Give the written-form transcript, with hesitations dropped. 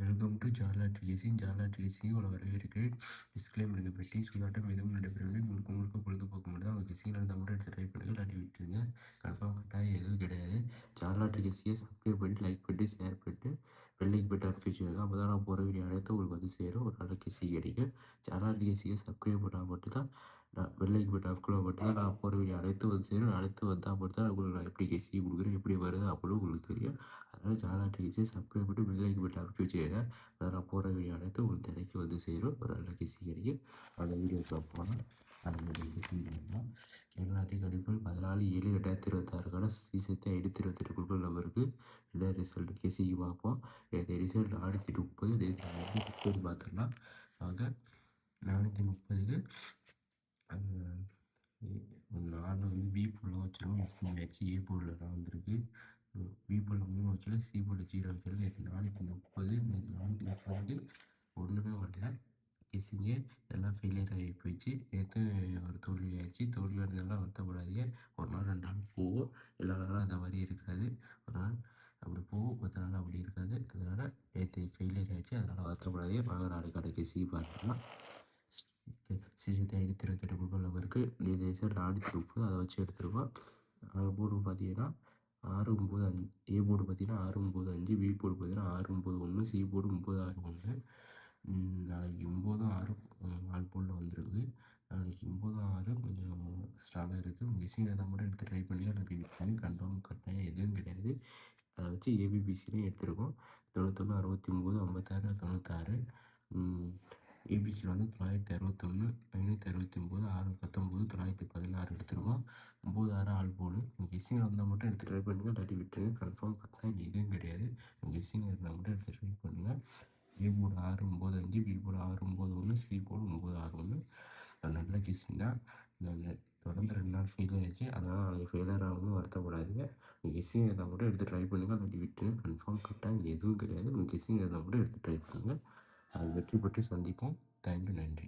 Welcome to ஜாலா ட்ரீசிங். ஜாலா ட்ரீசிங் உங்களை வரவேற்கிறேன். டிஸ்க்ளைமருக்கு பெட்டி சூதாட்டம் எதுவும் நடைபெறவில்லை. முழுக்க முழுக்க பொழுதுபோக்கு மட்டும் தான். அவங்க கெஸிங் இருந்தால் மட்டும் எடுத்து ட்ரை பண்ணுங்கள், இல்லாட்டி விட்டுருங்க. கன்ஃபார்ம் கட்டாயம் எதுவும் கிடையாது. ஜாலா ட்ரீசியை சப்ஸ்கிரைப் பண்ணிட்டு, லைக் பண்ணிட்டு, ஷேர் பண்ணிட்டு, பெல்லைக்கு போய்ட்டு அனுப்பிச்சுங்க. அப்போ தான் நான் போகிற வீடியோ அனைத்து உங்களுக்கு வந்து சேரும். ஒரு நல்ல கெஸி கிடைக்கும். ஜாலா ட்ரீசியை சப்ஸ்கிரைப் பண்ணால் மட்டும்தான் நான் பெல்லைக்கு போய்ட்டு அனுப்பிக்குள்ள மட்டும்தான் நான் போகிற வீடியோ அனைத்து வந்து சேரும். அனைத்து வந்தால் மட்டும்தான் உங்களுக்கு நான் எப்படி கெஸி கொடுக்குறேன், எப்படி வருது அப்படின்னு உங்களுக்கு தெரியும். அதனால் ஜாலா ட்ரீசியை சப்ஸ்கிரைப் பண்ணிட்டு பெல்லைக்கு போய்ட்டு அனுப்பிச்சி வச்சுக்கோங்க. நான் போகிற வீடியோ அனைத்து உங்களுக்கு தினைக்கு வந்து சேரும். ஒரு நல்ல கெஸி கிடைக்கும். அந்த வீடியோக்குள்ள போனால் அந்த கெஸி பண்ணலாம். கேரளா டீ கணிப்பில் 14/7/2026க்கான சீசத்தை 528 நம்பருக்கு என்ன ரிசல்ட் கெஸிக்கு பார்ப்போம். இந்த ரிசல்ட் 430. நேற்று 430 பார்த்துடலாம். ஆக 430க்கு 4 வந்து பி போர்டில் வச்சிருக்கோம். மேட்ச் ஏ போர்டில் தான் வந்திருக்கு. பி போர்டில் 3 வைக்கல, சி போர்டில் 0 வைக்கல. நேற்று 430, நேற்று 430 ஒன்றுமே வரல. கெஸிங்கே எல்லாம் ஃபெயிலியர் ஆகி போயிடுச்சு. நேற்று ஒரு தோல்வி ஆயிடுச்சு. தோல்வி இருந்ததெல்லாம் வருத்தப்படாதீங்க. ஒரு நாள் 2 நாள் போகும். எல்லா நாளும் அந்த மாதிரி இருக்காது. ஒரு நாள் அப்படி போகும், மற்ற நாள் அப்படி இருக்காது. அதனால் நேற்று ஃபெயிலியர் ஆயிடுச்சு. அதனால் வருத்தப்படாதீங்க. வாங்க நாளைக்கான கெஸி பார்க்கலாம். சீசத்தை 528 நம்பருக்கு இது சார் 430. அதை வச்சு எடுத்துருக்கோம். போர்டு பார்த்தீங்கன்னா 695. ஏ போர்டு பார்த்தீங்கன்னா 695, பி போர்டு பார்த்தீங்கன்னா 691, சி போர்டு 961. நாளைக்கு 9, 6 4 போர்டில் வந்துருக்கு. நாளைக்கு 9, 6 கொஞ்சம் ஸ்ட்ராங்காக இருக்குது. உங்கள் கெஸிங் இருந்தால் மட்டும் எடுத்து ட்ரை பண்ணி எனக்கு விற்காது. கன்ஃபார்ம் கட்டாயம் எதுவும் கிடையாது. அதை வச்சு ஏபிபிசிலையும் எடுத்துருக்கோம். 91, 69, 56, 96. ஏபிசியில் வந்து 961, 569, 619, 916 எடுத்துருக்கோம். 9, 6 ஆல் போர்டு. உங்கள் கெஸ்ஸிங் இருந்தால் மட்டும் எடுத்து ட்ரை பண்ணுங்கள், இல்லாட்டி விட்டுருங்க. கன்ஃபார்ம் கட்டாயம் எதுவும் கிடையாது. உங்கள் கெஸ்ஸிங் இருந்தால் மட்டும் எடுத்து ட்ரை பண்ணுங்கள். A board 695, B board 691, C board 961. நல்ல கெஸ்ஸிங் தான். தொடர்ந்து 2 நாள் ஃபெயில் ஆயிடுச்சு. அதனால் நாளைக்கு ஃபெயிலியர் ஆகணும்னு வருத்தப்படாதீங்க. உங்கள் கெஸ்ஸிங் இருந்தால் மட்டும் எடுத்து ட்ரை பண்ணுங்கள், இல்லாட்டி விட்டுருங்க. கன்ஃபார்ம் கட்டாயம் எதுவும் கிடையாது. உங்கள் கெஸ்ஸிங் இருந்தால் மட்டும் எடுத்து ட்ரை பண்ணுங்கள். வெற்றி பெற்று சந்திப்போம். தேங்க்யூ, நன்றி.